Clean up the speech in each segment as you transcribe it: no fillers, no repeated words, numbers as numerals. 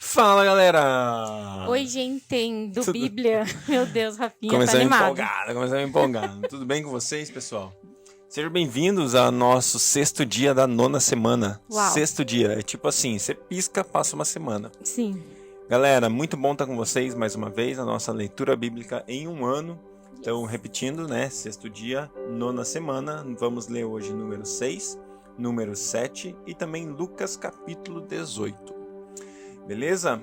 Fala, galera! Oi, gente do Bíblia. Meu Deus, Rafinha, tá Começamos animado. empolgado. Tudo bem com vocês, pessoal? Sejam bem-vindos ao nosso sexto dia da nona semana. Uau. Sexto dia, é tipo assim, você pisca, passa uma semana. Sim. Galera, muito bom estar com vocês mais uma vez, a nossa leitura bíblica em um ano. Então, repetindo, né? Sexto dia, nona semana. Vamos ler hoje número 6, número 7 e também Lucas capítulo 18. Beleza?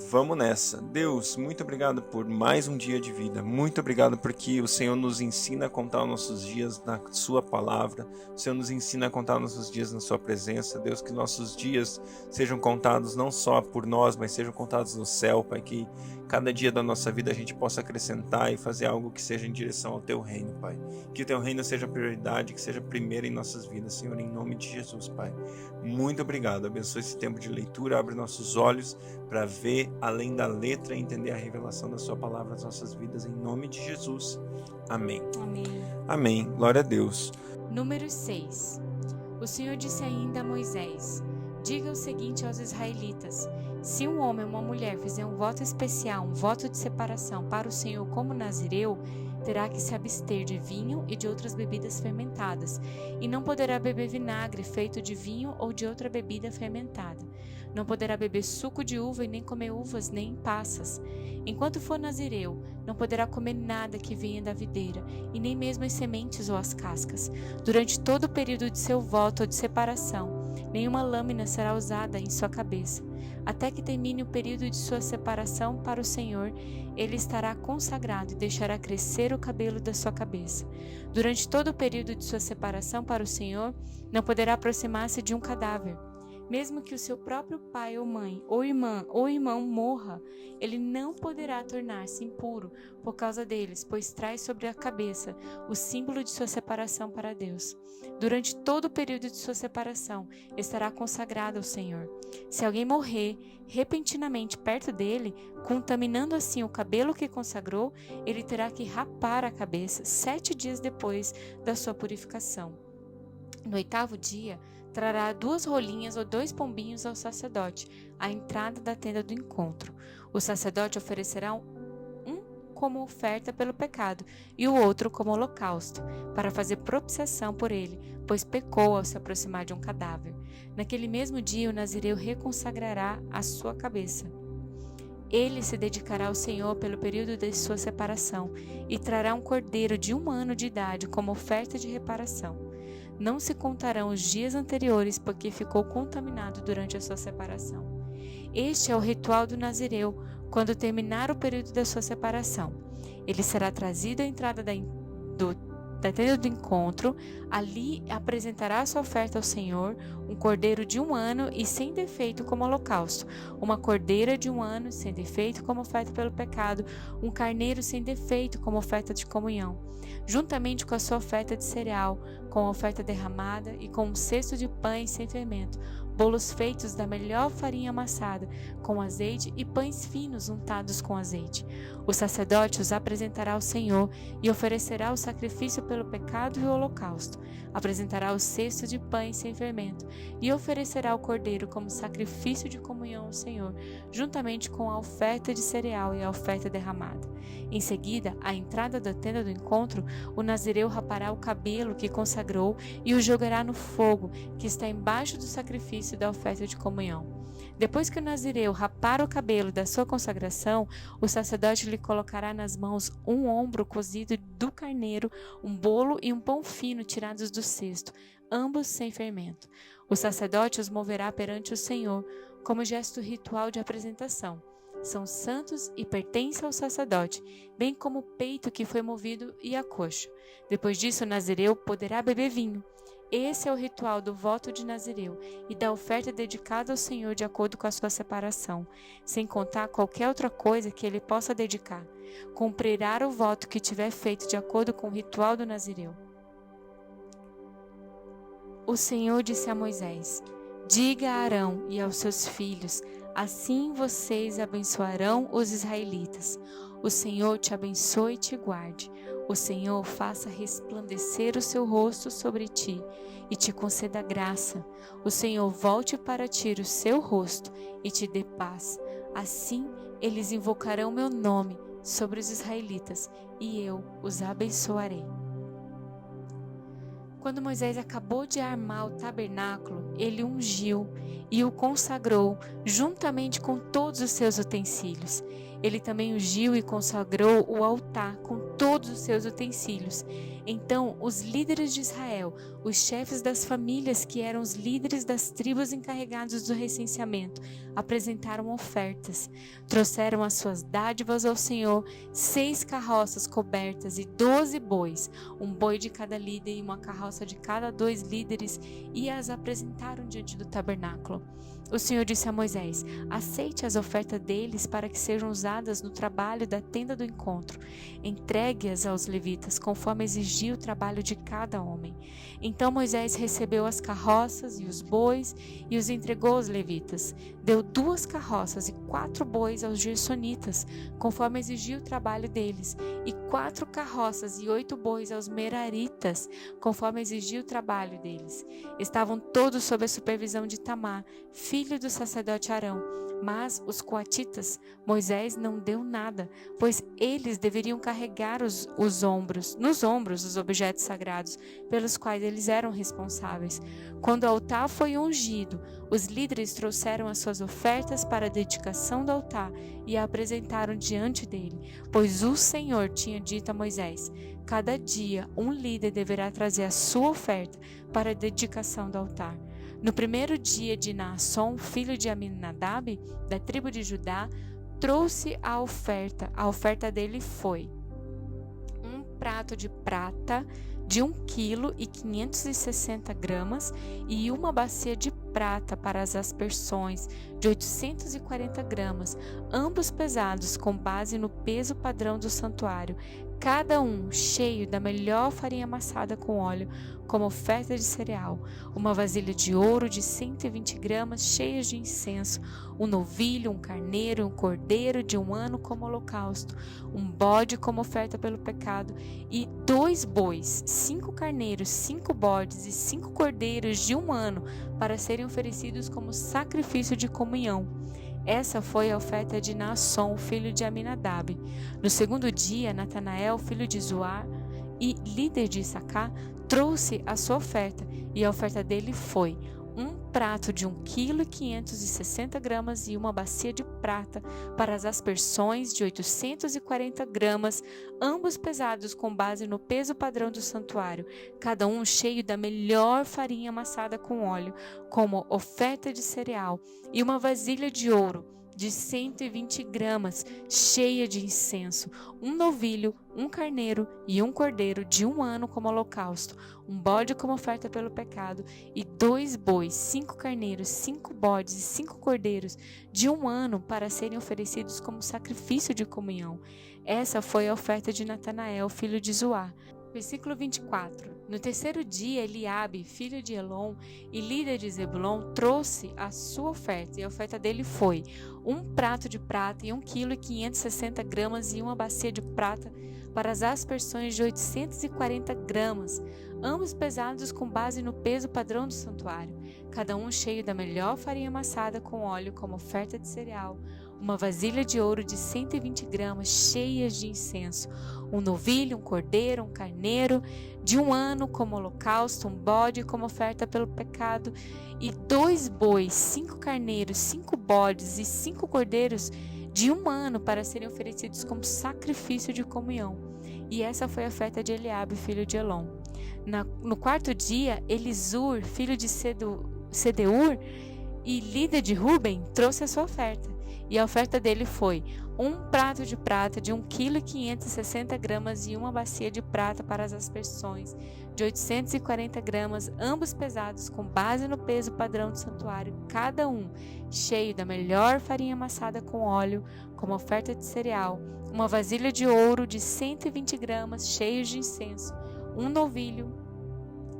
Vamos nessa. Deus, muito obrigado por mais um dia de vida. Muito obrigado porque o Senhor nos ensina a contar os nossos dias na sua palavra. O Senhor nos ensina a contar os nossos dias na sua presença. Deus, que nossos dias sejam contados não só por nós, mas sejam contados no céu, Pai. Que cada dia da nossa vida a gente possa acrescentar e fazer algo que seja em direção ao Teu reino, Pai. Que o Teu reino seja prioridade, que seja primeiro em nossas vidas, Senhor, em nome de Jesus, Pai. Muito obrigado. Abençoe esse tempo de leitura, abre nossos olhos para ver além da letra e entender a revelação da sua palavra nas nossas vidas, em nome de Jesus. Amém. Amém. Amém. Glória a Deus. Número 6. O Senhor disse ainda a Moisés: diga o seguinte aos israelitas: se um homem ou uma mulher fizer um voto especial, um voto de separação para o Senhor como nazireu, terá que se abster de vinho e de outras bebidas fermentadas, e não poderá beber vinagre feito de vinho ou de outra bebida fermentada. Não poderá beber suco de uva e nem comer uvas nem passas. Enquanto for nazireu, não poderá comer nada que venha da videira, e nem mesmo as sementes ou as cascas. Durante todo o período de seu voto ou de separação, nenhuma lâmina será usada em sua cabeça. Até que termine o período de sua separação para o Senhor, ele estará consagrado e deixará crescer o cabelo da sua cabeça. Durante todo o período de sua separação para o Senhor, não poderá aproximar-se de um cadáver. Mesmo que o seu próprio pai ou mãe, ou irmão morra, ele não poderá tornar-se impuro por causa deles, pois traz sobre a cabeça o símbolo de sua separação para Deus. Durante todo o período de sua separação, estará consagrado ao Senhor. Se alguém morrer repentinamente perto dele, contaminando assim o cabelo que consagrou, ele terá que rapar a cabeça 7 dias depois da sua purificação. No 8º dia, trará 2 rolinhas ou 2 pombinhos ao sacerdote, à entrada da tenda do encontro. O sacerdote oferecerá um como oferta pelo pecado e o outro como holocausto, para fazer propiciação por ele, pois pecou ao se aproximar de um cadáver. Naquele mesmo dia, o nazireu reconsagrará a sua cabeça. Ele se dedicará ao Senhor pelo período de sua separação e trará um cordeiro de 1 ano de idade como oferta de reparação. Não se contarão os dias anteriores, porque ficou contaminado durante a sua separação. Este é o ritual do nazireu, quando terminar o período da sua separação. Ele será trazido à entrada da tenda do encontro. Ali apresentará sua oferta ao Senhor, um cordeiro de 1 ano e sem defeito como holocausto, uma cordeira de 1 ano sem defeito como oferta pelo pecado, um carneiro sem defeito como oferta de comunhão, juntamente com a sua oferta de cereal, com a oferta derramada e com um cesto de pães sem fermento, bolos feitos da melhor farinha amassada, com azeite e pães finos untados com azeite. O sacerdote os apresentará ao Senhor e oferecerá o sacrifício pelo pecado e o holocausto. Apresentará o cesto de pães sem fermento e oferecerá o cordeiro como sacrifício de comunhão ao Senhor, juntamente com a oferta de cereal e a oferta derramada. Em seguida, à entrada da tenda do encontro, o nazireu rapará o cabelo que consagrou e o jogará no fogo que está embaixo do sacrifício da oferta de comunhão. Depois que o nazireu rapar o cabelo da sua consagração, o sacerdote lhe colocará nas mãos um ombro cozido do carneiro, um bolo e um pão fino tirados do cesto, ambos sem fermento. O sacerdote os moverá perante o Senhor como gesto ritual de apresentação. São santos e pertencem ao sacerdote, bem como o peito que foi movido e a coxa. Depois disso, o nazireu poderá beber vinho. Esse é o ritual do voto de nazireu e da oferta dedicada ao Senhor de acordo com a sua separação, sem contar qualquer outra coisa que ele possa dedicar. Cumprirá o voto que tiver feito de acordo com o ritual do nazireu. O Senhor disse a Moisés: diga a Arão e aos seus filhos: assim vocês abençoarão os israelitas. O Senhor te abençoe e te guarde. O Senhor faça resplandecer o seu rosto sobre ti e te conceda graça. O Senhor volte para ti o seu rosto e te dê paz. Assim eles invocarão meu nome sobre os israelitas e eu os abençoarei. Quando Moisés acabou de armar o tabernáculo, ele ungiu e o consagrou juntamente com todos os seus utensílios. Ele também ungiu e consagrou o altar com todos os seus utensílios. Então, os líderes de Israel, os chefes das famílias que eram os líderes das tribos encarregados do recenseamento, apresentaram ofertas. Trouxeram as suas dádivas ao Senhor, 6 carroças cobertas e 12 bois, um boi de cada líder e uma carroça de cada 2 líderes, e as apresentaram diante do tabernáculo. O Senhor disse a Moisés: aceite as ofertas deles para que sejam usadas no trabalho da tenda do encontro. Entregue-as aos levitas, conforme exigia o trabalho de cada homem. Então Moisés recebeu as carroças e os bois e os entregou aos levitas. Deu 2 carroças e 4 bois aos gersonitas, conforme exigia o trabalho deles, e 4 carroças e 8 bois aos meraritas, conforme exigia o trabalho deles. Estavam todos sob a supervisão de Itamar, filho do sacerdote Arão. Mas os coatitas, Moisés não deu nada, pois eles deveriam carregar nos ombros os objetos sagrados pelos quais eles eram responsáveis. Quando o altar foi ungido, os líderes trouxeram as suas ofertas para a dedicação do altar e a apresentaram diante dele, pois o Senhor tinha dito a Moisés: cada dia um líder deverá trazer a sua oferta para a dedicação do altar. No primeiro dia de Naasson, filho de Aminadab, da tribo de Judá, trouxe a oferta. A oferta dele foi um prato de prata de 1,560 kg e uma bacia de prata para as aspersões de 840 gramas, ambos pesados com base no peso padrão do santuário, cada um cheio da melhor farinha amassada com óleo, como oferta de cereal, uma vasilha de ouro de 120 gramas cheias de incenso, um novilho, um carneiro, um cordeiro de 1 ano como holocausto, um bode como oferta pelo pecado e 2 bois, 5 carneiros, 5 bodes e 5 cordeiros de 1 ano para serem oferecidos como sacrifício de comunhão. Essa foi a oferta de Naasson, filho de Aminadab. No segundo dia, Natanael, filho de Zuar e líder de Issacar, trouxe a sua oferta, e a oferta dele foi um prato de 1,560 kg e uma bacia de prata para as aspersões de 840 gramas, ambos pesados com base no peso padrão do santuário, cada um cheio da melhor farinha amassada com óleo, como oferta de cereal, e uma vasilha de ouro de 120 gramas, cheia de incenso, um novilho, um carneiro e um cordeiro de 1 ano como holocausto, um bode como oferta pelo pecado e 2 bois, 5 carneiros, 5 bodes e 5 cordeiros de 1 ano para serem oferecidos como sacrifício de comunhão. Essa foi a oferta de Natanael, filho de Zuar. Versículo 24. No terceiro dia, Eliabe, filho de Elon e líder de Zebulon, trouxe a sua oferta, e a oferta dele foi um prato de prata e 1,560 kg e uma bacia de prata para as aspersões de 840 gramas, ambos pesados com base no peso padrão do santuário, cada um cheio da melhor farinha amassada com óleo como oferta de cereal, uma vasilha de ouro de 120 gramas cheias de incenso, um novilho, um cordeiro, um carneiro de 1 ano como holocausto, um bode como oferta pelo pecado e 2 bois, 5 carneiros, 5 bodes e 5 cordeiros de 1 ano para serem oferecidos como sacrifício de comunhão. E essa foi a oferta de Eliabe, filho de Elon. No quarto dia, Elisur, filho de Sedeur e líder de Ruben, trouxe a sua oferta. E a oferta dele foi um prato de prata de 1,560 kg e uma bacia de prata para as aspersões de 840 gramas, ambos pesados com base no peso padrão do santuário, cada um cheio da melhor farinha amassada com óleo, como oferta de cereal, uma vasilha de ouro de 120 gramas cheios de incenso, um novilho,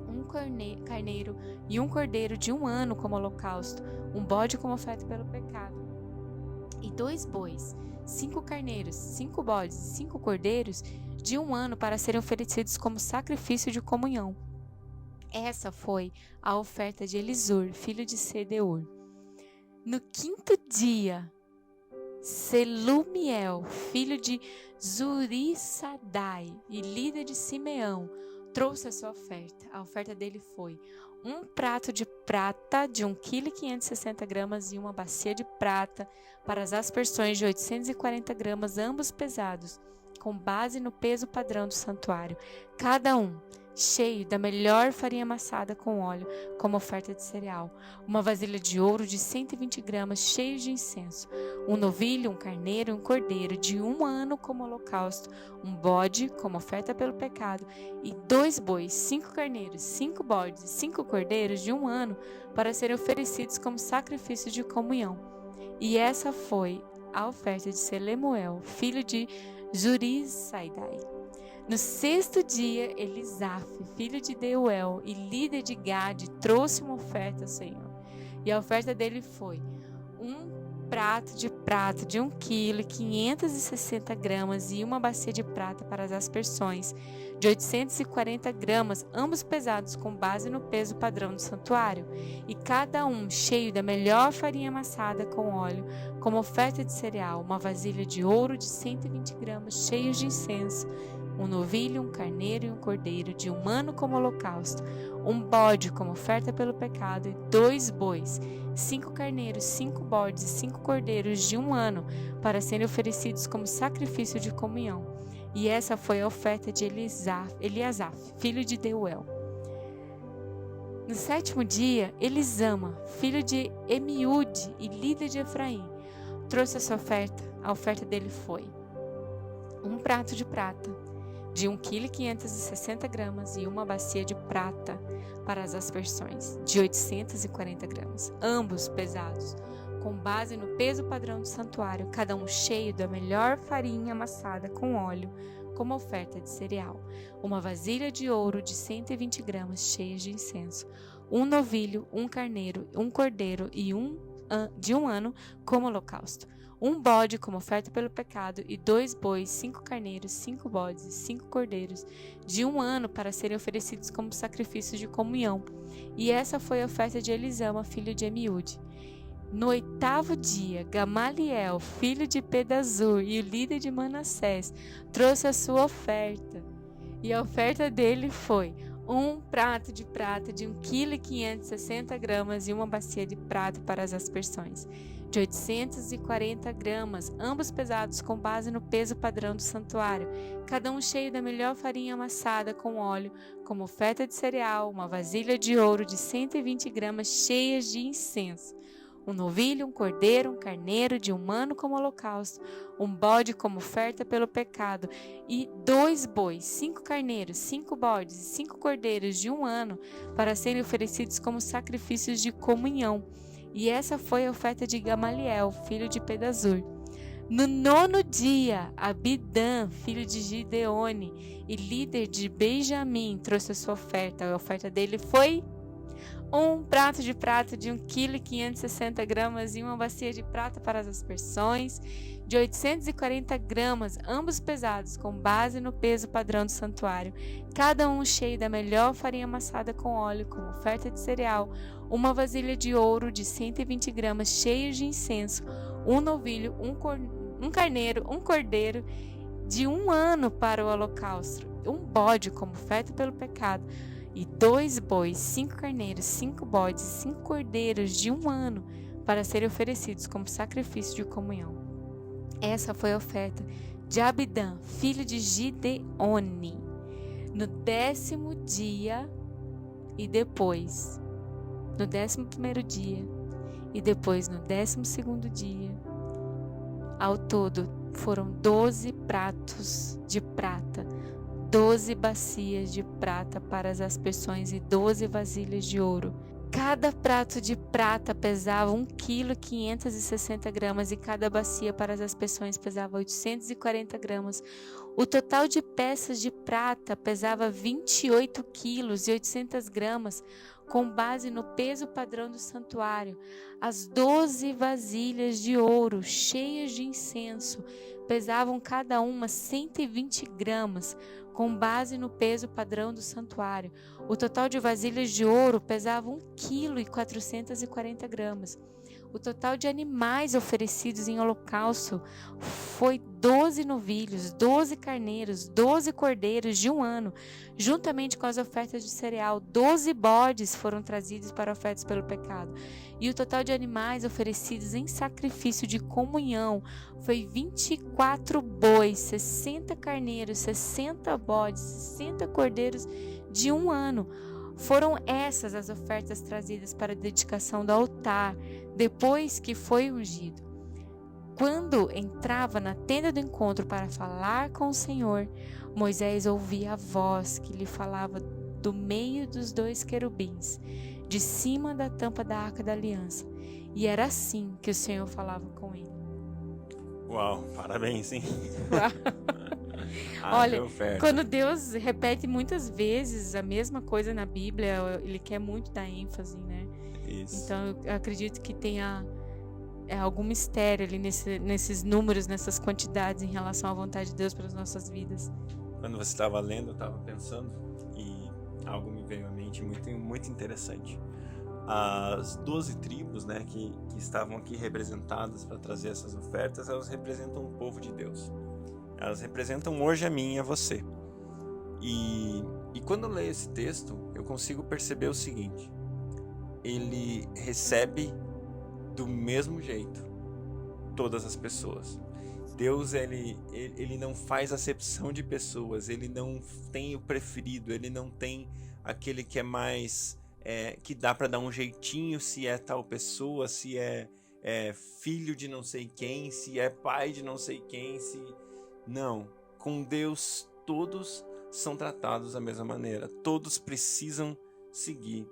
um carneiro e um cordeiro de 1 ano como holocausto, um bode como oferta pelo pecado. e 2 bois, 5 carneiros, 5 bodes e 5 cordeiros de 1 ano para serem oferecidos como sacrifício de comunhão. Essa foi a oferta de Elisur, filho de Sedeur. No 5º dia, Selumiel, filho de Zurissadai e líder de Simeão, trouxe a sua oferta. A oferta dele foi um prato de prata de 1,560 kg e uma bacia de prata para as aspersões de 840 gramas, ambos pesados, com base no peso padrão do santuário, cada um cheio da melhor farinha amassada com óleo, como oferta de cereal, uma vasilha de ouro de 120 gramas cheios de incenso, um novilho, um carneiro e um cordeiro de 1 ano como holocausto, um bode como oferta pelo pecado e 2 bois, 5 carneiros, 5 bodes e 5 cordeiros de 1 ano para serem oferecidos como sacrifício de comunhão. E essa foi a oferta de Selemuel, filho de Zurissaidai. No 6º dia, Elisaf, filho de Deuel e líder de Gade, trouxe uma oferta ao Senhor. E a oferta dele foi um prato de prata de 1,560 kg e uma bacia de prata para as aspersões de 840 gramas, ambos pesados com base no peso padrão do santuário, e cada um cheio da melhor farinha amassada com óleo, como oferta de cereal, uma vasilha de ouro de 120 gramas cheios de incenso, um novilho, um carneiro e um cordeiro de 1 ano como holocausto, um bode como oferta pelo pecado e 2 bois, 5 carneiros, 5 bodes e 5 cordeiros de 1 ano para serem oferecidos como sacrifício de comunhão. E essa foi a oferta de Eliasaf, filho de Deuel. No 7º dia, Elisama, filho de Emiúde e líder de Efraim, trouxe a sua oferta. A oferta dele foi um prato de prata de 1,560 kg e uma bacia de prata para as aspersões de 840 gramas, ambos pesados, com base no peso padrão do santuário, cada um cheio da melhor farinha amassada com óleo, como oferta de cereal, uma vasilha de ouro de 120 gramas cheias de incenso, um novilho, um carneiro, um cordeiro e de 1 ano como holocausto, um bode como oferta pelo pecado e 2 bois, 5 carneiros, 5 bodes e 5 cordeiros de 1 ano para serem oferecidos como sacrifícios de comunhão. E essa foi a oferta de Elisama, filho de Amiúde. No 8º dia, Gamaliel, filho de Pedazur e o líder de Manassés, trouxe a sua oferta. E a oferta dele foi um prato de prata de 1,560 kg e uma bacia de prata para as aspersões de 840 gramas, ambos pesados com base no peso padrão do santuário, cada um cheio da melhor farinha amassada com óleo, como oferta de cereal, uma vasilha de ouro de 120 gramas cheias de incenso, um novilho, um cordeiro, um carneiro de 1 ano como holocausto, um bode como oferta pelo pecado e 2 bois, 5 carneiros, 5 bodes e 5 cordeiros de 1 ano para serem oferecidos como sacrifícios de comunhão. E essa foi a oferta de Gamaliel, filho de Pedazur. No 9º dia, Abidã, filho de Gideone e líder de Benjamim, trouxe a sua oferta. A oferta dele foi um prato de prata de 1,560 kg e uma bacia de prata para as aspersões de 840 gramas, ambos pesados, com base no peso padrão do santuário, cada um cheio da melhor farinha amassada com óleo, como oferta de cereal, uma vasilha de ouro de 120 gramas cheios de incenso, um novilho, um carneiro, um cordeiro de 1 ano para o holocausto, um bode como oferta pelo pecado, e 2 bois, 5 carneiros, 5 bodes e 5 cordeiros de 1 ano para serem oferecidos como sacrifício de comunhão. Essa foi a oferta de Abidã, filho de Gideone. No 10º dia e depois, no 11º dia e depois no 12º dia, ao todo foram 12 pratos de prata, 12 bacias de prata para as aspersões e 12 vasilhas de ouro. Cada prato de prata pesava 1,560 kg e cada bacia para as aspersões pesava 840 gramas. O total de peças de prata pesava 28 quilos e 800 gramas, com base no peso padrão do santuário. As 12 vasilhas de ouro cheias de incenso pesavam cada uma 120 gramas, com base no peso padrão do santuário. O total de vasilhas de ouro pesava 1,440 kg. O total de animais oferecidos em holocausto foi 12 novilhos, 12 carneiros, 12 cordeiros de 1 ano, juntamente com as ofertas de cereal. 12 bodes foram trazidos para ofertas pelo pecado. E o total de animais oferecidos em sacrifício de comunhão foi 24 bois, 60 carneiros, 60 bodes, 60 cordeiros de 1 ano. Foram essas as ofertas trazidas para a dedicação do altar, depois que foi ungido. Quando entrava na tenda do encontro para falar com o Senhor, Moisés ouvia a voz que lhe falava do meio dos 2 querubins, de cima da tampa da Arca da Aliança. E era assim que o Senhor falava com ele. Uau, parabéns, hein? Olha, quando Deus repete muitas vezes a mesma coisa na Bíblia, Ele quer muito dar ênfase, né? Isso. Então, eu acredito que tenha algum mistério ali nesses números, nessas quantidades em relação à vontade de Deus para as nossas vidas. Quando você estava lendo, eu estava pensando e algo me veio à mente muito, muito interessante. As 12 tribos, né, que estavam aqui representadas para trazer essas ofertas, elas representam o povo de Deus. Elas representam hoje a mim e a você. E quando eu leio esse texto, eu consigo perceber o seguinte: ele recebe do mesmo jeito todas as pessoas. Deus, ele não faz acepção de pessoas, ele não tem o preferido, ele não tem aquele que é mais, que dá para dar um jeitinho se é tal pessoa, se é filho de não sei quem, se é pai de não sei quem, Não, com Deus todos são tratados da mesma maneira, todos precisam seguir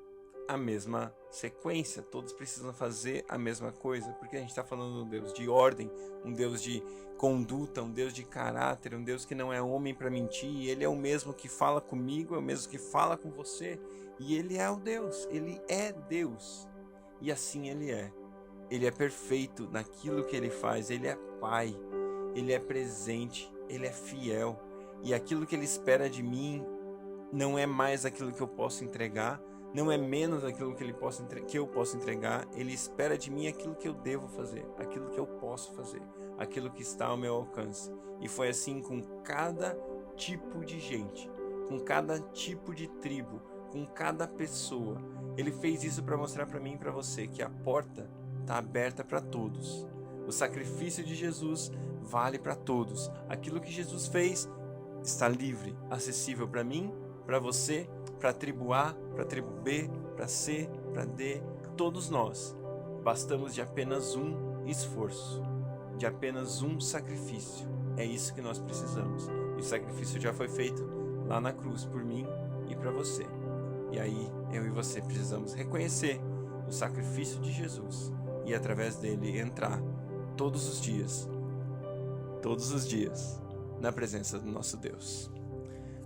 a mesma sequência, todos precisam fazer a mesma coisa, porque a gente está falando de um Deus de ordem, um Deus de conduta, um Deus de caráter, um Deus que não é homem para mentir. Ele é o mesmo que fala comigo, é o mesmo que fala com você, e Ele é o Deus, Ele é Deus, e assim Ele é. Ele é perfeito naquilo que Ele faz, Ele é Pai, Ele é presente, Ele é fiel, e aquilo que Ele espera de mim não é mais aquilo que eu posso entregar, não é menos aquilo que eu posso entregar. Ele espera de mim aquilo que eu devo fazer, aquilo que eu posso fazer, aquilo que está ao meu alcance. E foi assim com cada tipo de gente, com cada tipo de tribo, com cada pessoa. Ele fez isso para mostrar para mim e para você que a porta está aberta para todos. O sacrifício de Jesus vale para todos. Aquilo que Jesus fez está livre, acessível para mim, para você, para a tribo A, para a tribo B, para C, para D, todos nós. Bastamos de apenas um esforço, de apenas um sacrifício. É isso que nós precisamos. E o sacrifício já foi feito lá na cruz por mim e para você. E aí eu e você precisamos reconhecer o sacrifício de Jesus e através dele entrar todos os dias, na presença do nosso Deus.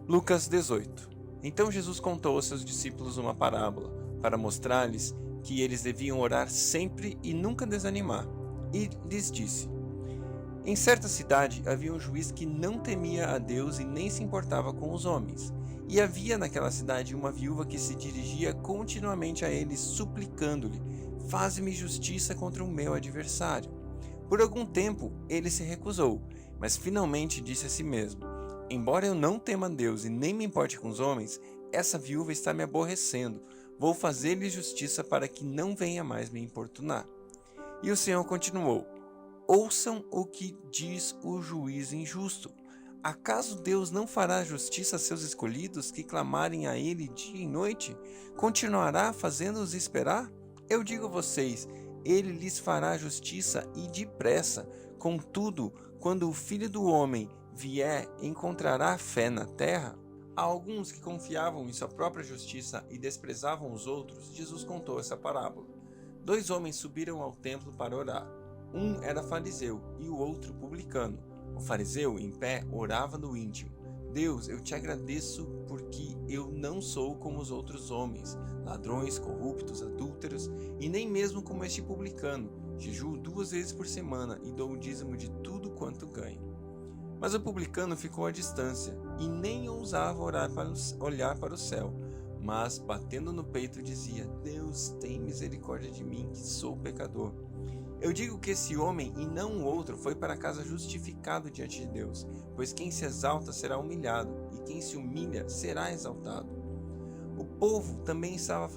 Lucas 18. Então Jesus contou aos seus discípulos uma parábola, para mostrar-lhes que eles deviam orar sempre e nunca desanimar. E lhes disse: Em certa cidade havia um juiz que não temia a Deus e nem se importava com os homens. E havia naquela cidade uma viúva que se dirigia continuamente a ele, suplicando-lhe: Faze-me justiça contra o meu adversário. Por algum tempo ele se recusou, mas finalmente disse a si mesmo: Embora eu não tema a Deus e nem me importe com os homens, essa viúva está me aborrecendo. Vou fazer-lhe justiça para que não venha mais me importunar. E o Senhor continuou: Ouçam o que diz o juiz injusto. Acaso Deus não fará justiça a seus escolhidos que clamarem a Ele dia e noite? Continuará fazendo-os esperar? Eu digo a vocês, Ele lhes fará justiça e depressa. Contudo, quando o Filho do Homem vier, encontrará fé na terra? A alguns que confiavam em sua própria justiça e desprezavam os outros, Jesus contou essa parábola. 2 homens subiram ao templo para orar. Um era fariseu e o outro publicano. O fariseu, em pé, orava no íntimo: Deus, eu te agradeço porque eu não sou como os outros homens, ladrões, corruptos, adúlteros e nem mesmo como este publicano. Jejuo 2 vezes por semana e dou o dízimo de tudo quanto ganho. Mas o publicano ficou à distância e nem ousava olhar para o céu, mas, batendo no peito, dizia: Deus, tem misericórdia de mim, que sou pecador. Eu digo que esse homem, e não o outro, foi para casa justificado diante de Deus, pois quem se exalta será humilhado, e quem se humilha será exaltado. O povo também estava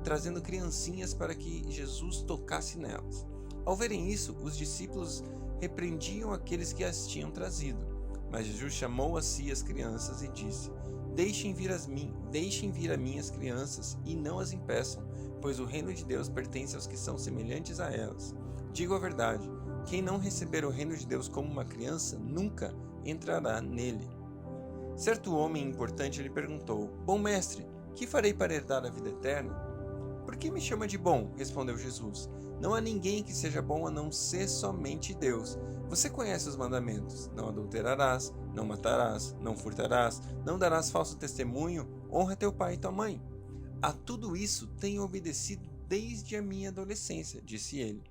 trazendo criancinhas para que Jesus tocasse nelas. Ao verem isso, os discípulos repreendiam aqueles que as tinham trazido. Mas Jesus chamou a si as crianças e disse: Deixem vir a mim as crianças e não as impeçam, pois o reino de Deus pertence aos que são semelhantes a elas. Digo a verdade, quem não receber o reino de Deus como uma criança, nunca entrará nele. Certo homem importante lhe perguntou: Bom mestre, que farei para herdar a vida eterna? Por que me chama de bom? Respondeu Jesus. Não há ninguém que seja bom a não ser somente Deus. Você conhece os mandamentos: não adulterarás, não matarás, não furtarás, não darás falso testemunho, honra teu pai e tua mãe. A tudo isso tenho obedecido desde a minha adolescência, disse ele.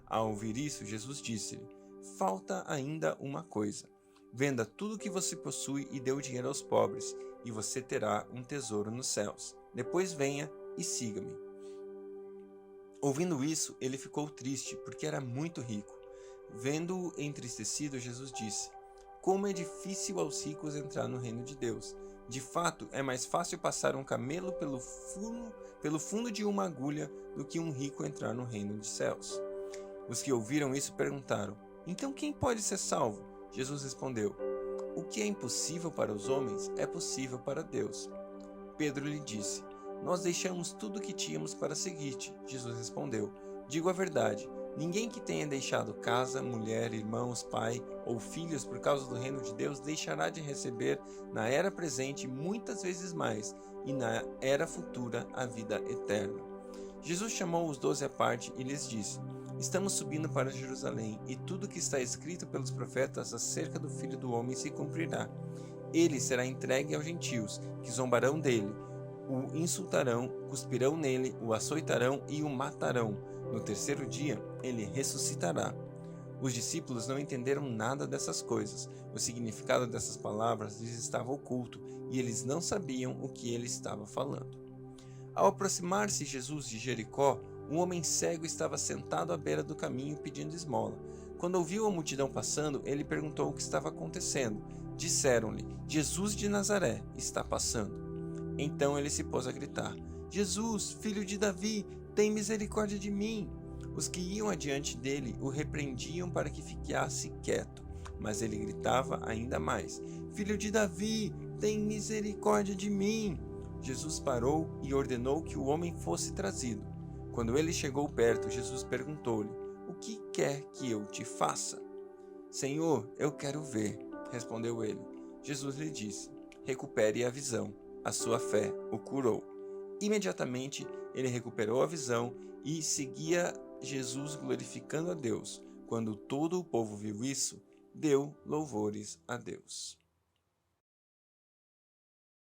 Ao ouvir isso, Jesus disse-lhe: Falta ainda uma coisa. Venda tudo o que você possui e dê o dinheiro aos pobres, e você terá um tesouro nos céus. Depois venha e siga-me. Ouvindo isso, ele ficou triste, porque era muito rico. Vendo-o entristecido, Jesus disse: Como é difícil aos ricos entrar no reino de Deus. De fato, é mais fácil passar um camelo pelo fundo de uma agulha do que um rico entrar no reino dos céus. Os que ouviram isso perguntaram: Então quem pode ser salvo? Jesus respondeu: O que é impossível para os homens é possível para Deus. Pedro lhe disse: Nós deixamos tudo o que tínhamos para seguir-te. Jesus respondeu: Digo a verdade, ninguém que tenha deixado casa, mulher, irmãos, pai ou filhos por causa do reino de Deus deixará de receber na era presente muitas vezes mais e na era futura a vida eterna. Jesus chamou os 12 à parte e lhes disse: Estamos subindo para Jerusalém, e tudo que está escrito pelos profetas acerca do Filho do Homem se cumprirá. Ele será entregue aos gentios, que zombarão dele, o insultarão, cuspirão nele, o açoitarão e o matarão. No terceiro dia, ele ressuscitará. Os discípulos não entenderam nada dessas coisas. O significado dessas palavras lhes estava oculto, e eles não sabiam o que ele estava falando. Ao aproximar-se Jesus de Jericó, um homem cego estava sentado à beira do caminho pedindo esmola. Quando ouviu a multidão passando, ele perguntou o que estava acontecendo. Disseram-lhe: Jesus de Nazaré está passando. Então ele se pôs a gritar: Jesus, filho de Davi, tem misericórdia de mim. Os que iam adiante dele o repreendiam para que ficasse quieto, mas ele gritava ainda mais: Filho de Davi, tem misericórdia de mim. Jesus parou e ordenou que o homem fosse trazido. Quando ele chegou perto, Jesus perguntou-lhe: O que quer que eu te faça? Senhor, eu quero ver, respondeu ele. Jesus lhe disse: Recupere a visão. A sua fé o curou. Imediatamente ele recuperou a visão e seguia Jesus glorificando a Deus. Quando todo o povo viu isso, deu louvores a Deus.